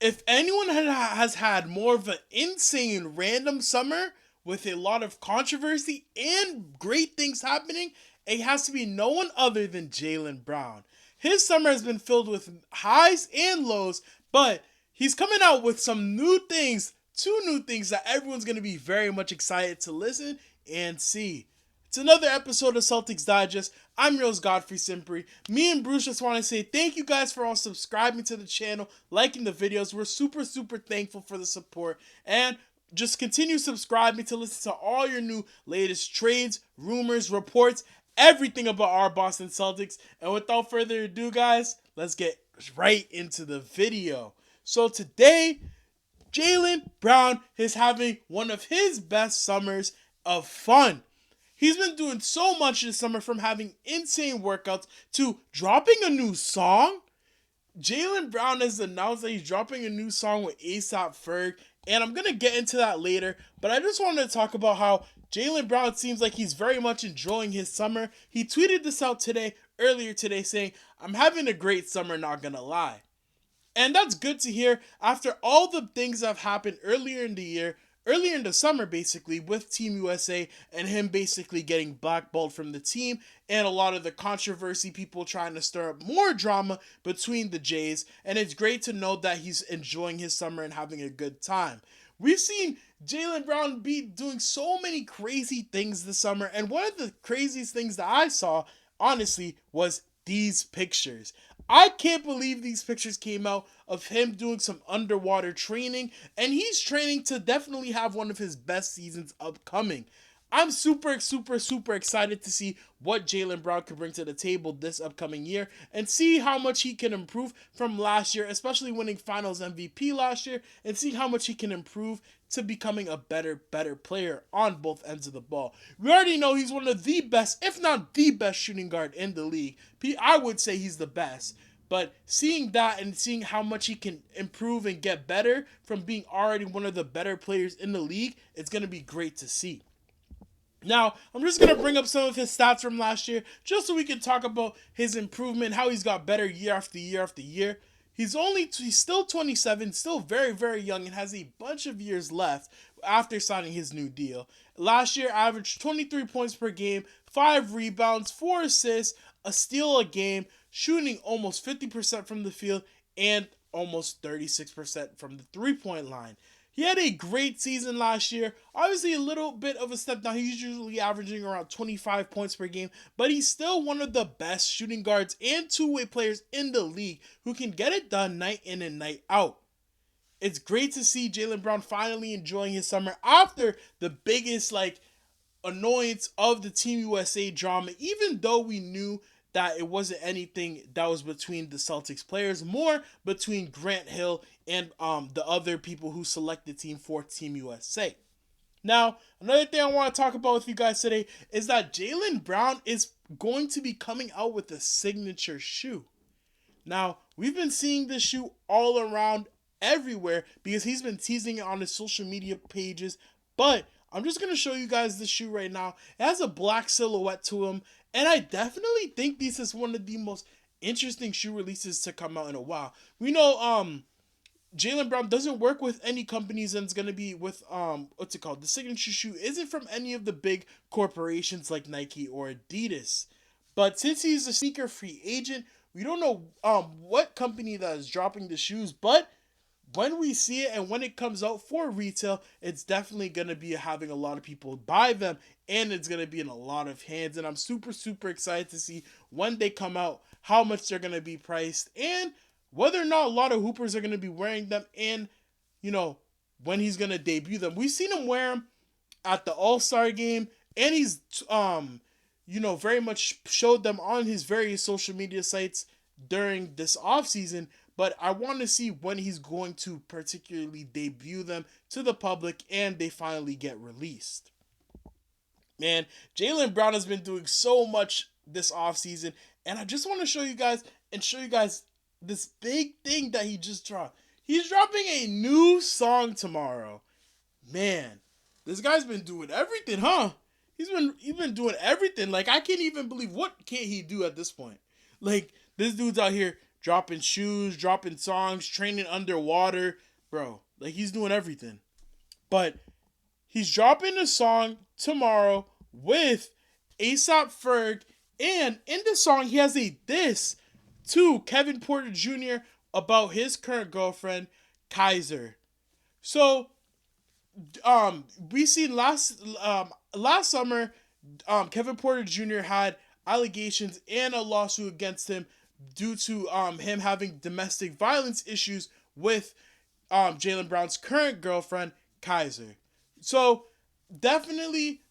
if anyone has had more of an insane random summer with a lot of controversy and great things happening, it has to be no one other than Jaylen Brown. His summer has been filled with highs and lows, but he's coming out with some new things, two new things that everyone's going to be very much excited to listen and see. It's another episode of Celtics Digest. I'm Rose Godfrey Simpry. Me and Bruce just want to say thank you guys for all subscribing to the channel, liking the videos. We're super thankful for the support. And just continue subscribing to listen to all your new latest trades, rumors, reports, everything about our Boston Celtics. And without further ado, guys, let's get right into the video. So today, Jaylen Brown is having one of his best summers of fun. He's been doing so much this summer, from having insane workouts to dropping a new song. Jaylen Brown has announced that he's dropping a new song with A$AP Ferg, and I'm going to get into that later, but I just wanted to talk about how Jaylen Brown seems like he's very much enjoying his summer. He tweeted this out earlier today, saying, "I'm having a great summer, not gonna lie." And that's good to hear after all the things that have happened earlier in the summer, basically, with Team USA and him basically getting blackballed from the team, and a lot of the controversy, people trying to stir up more drama between the Jays. And it's great to know that he's enjoying his summer and having a good time. We've seen Jaylen Brown be doing so many crazy things this summer, and one of the craziest things that I saw, honestly, was these pictures. I can't believe these pictures came out of him doing some underwater training, and he's training to definitely have one of his best seasons upcoming. I'm super excited to see what Jaylen Brown can bring to the table this upcoming year and see how much he can improve from last year, especially winning Finals MVP last year, and see how much he can improve to becoming a better player on both ends of the ball. We already know he's one of the best, if not the best shooting guard in the league. I would say he's the best. But seeing that and seeing how much he can improve and get better from being already one of the better players in the league, it's going to be great to see. Now, I'm just going to bring up some of his stats from last year, just so we can talk about his improvement, how he's got better year after year after year. He's still 27, still very young, and has a bunch of years left after signing his new deal. Last year, averaged 23 points per game, 5 rebounds, 4 assists, a steal a game, shooting almost 50% from the field, and almost 36% from the three-point line. He had a great season last year. Obviously, a little bit of a step down. He's usually averaging around 25 points per game, but he's still one of the best shooting guards and two-way players in the league who can get it done night in and night out. It's great to see Jaylen Brown finally enjoying his summer after the biggest annoyance of the Team USA drama, even though we knew that it wasn't anything that was between the Celtics players, more between Grant Hill and the other people who select the team for Team USA. Now, another thing I want to talk about with you guys today is that Jaylen Brown is going to be coming out with a signature shoe. Now, we've been seeing this shoe all around everywhere because he's been teasing it on his social media pages, but I'm just going to show you guys this shoe right now. It has a black silhouette to him, and I definitely think this is one of the most interesting shoe releases to come out in a while. We know Jaylen Brown doesn't work with any companies, and it's going to be with, what's it called? The signature shoe isn't from any of the big corporations like Nike or Adidas. But since he's a sneaker free agent, we don't know what company that is dropping the shoes, but when we see it and when it comes out for retail, it's definitely going to be having a lot of people buy them, and it's going to be in a lot of hands. And I'm super excited to see when they come out, how much they're going to be priced, and whether or not a lot of hoopers are going to be wearing them, and, when he's going to debut them. We've seen him wear them at the All-Star game, and he's, very much showed them on his various social media sites during this offseason. But I want to see when he's going to particularly debut them to the public and they finally get released. Man, Jaylen Brown has been doing so much this offseason, and I just want to show you guys this big thing that he just dropped. He's dropping a new song tomorrow. Man, this guy's been doing everything, huh? He's been doing everything. I can't even believe what can't he do at this point. This dude's out here dropping shoes, dropping songs, training underwater, bro. Like he's doing everything. But he's dropping a song tomorrow with ASAP Ferg, and in the song he has a diss to Kevin Porter Jr. about his current girlfriend, Kaiser. So, we seen last summer, Kevin Porter Jr. had allegations and a lawsuit against him due to him having domestic violence issues with Jaylen Brown's current girlfriend, Kaiser. So definitely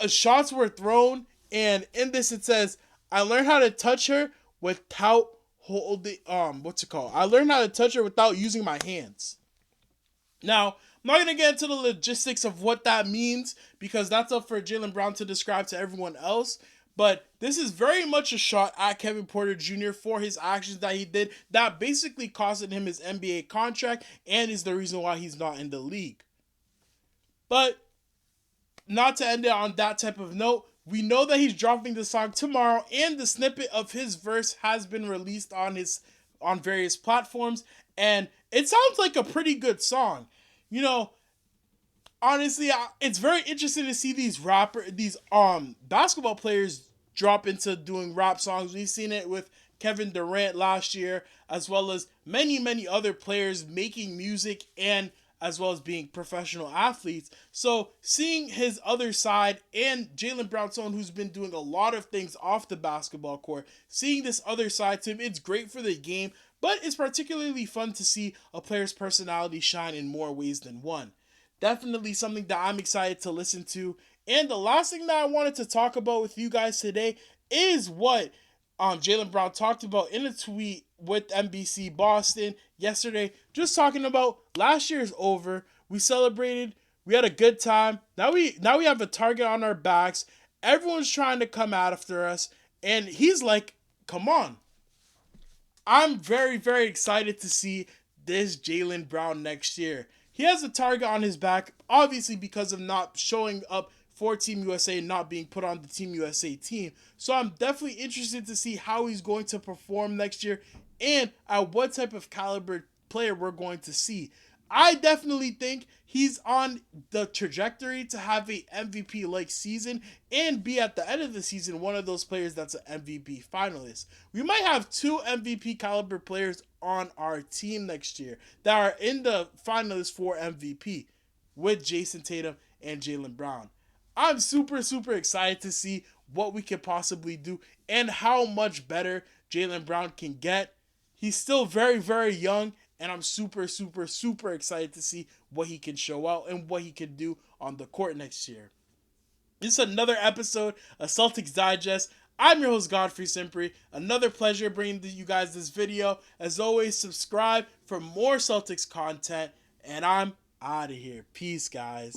shots were thrown, and in this it says, I learned how to touch her without holding what's it called? I learned how to touch her without using my hands. Now, I'm not gonna get into the logistics of what that means because that's up for Jaylen Brown to describe to everyone else. But this is very much a shot at Kevin Porter Jr. for his actions that he did that basically costed him his NBA contract and is the reason why he's not in the league. But not to end it on that type of note, we know that he's dropping the song tomorrow, and the snippet of his verse has been released on various platforms, and it sounds like a pretty good song. You know, honestly, it's very interesting to see these basketball players drop into doing rap songs. We've seen it with Kevin Durant last year, as well as many other players making music and as well as being professional athletes. So seeing his other side and Jaylen Brown, someone who's been doing a lot of things off the basketball court, seeing this other side to him, it's great for the game, but it's particularly fun to see a player's personality shine in more ways than one. Definitely something that I'm excited to listen to. And the last thing that I wanted to talk about with you guys today is what Jaylen Brown talked about in a tweet with NBC Boston yesterday, just talking about last year's over. We celebrated, we had a good time. Now we have a target on our backs. Everyone's trying to come after us, and he's like, "Come on." I'm very excited to see this Jaylen Brown next year. He has a target on his back, obviously because of not showing up for Team USA and not being put on the Team USA team. So I'm definitely interested to see how he's going to perform next year and at what type of caliber player we're going to see. I definitely think he's on the trajectory to have a MVP-like season and be at the end of the season one of those players that's an MVP finalist. We might have 2 MVP caliber players on our team next year that are in the finalists for MVP with Jason Tatum and Jaylen Brown. I'm super excited to see what we can possibly do and how much better Jaylen Brown can get. He's still very young, and I'm super excited to see what he can show out and what he can do on the court next year. This is another episode of Celtics Digest. I'm your host, Godfrey Simpri. Another pleasure bringing you guys this video. As always, subscribe for more Celtics content, and I'm out of here. Peace, guys.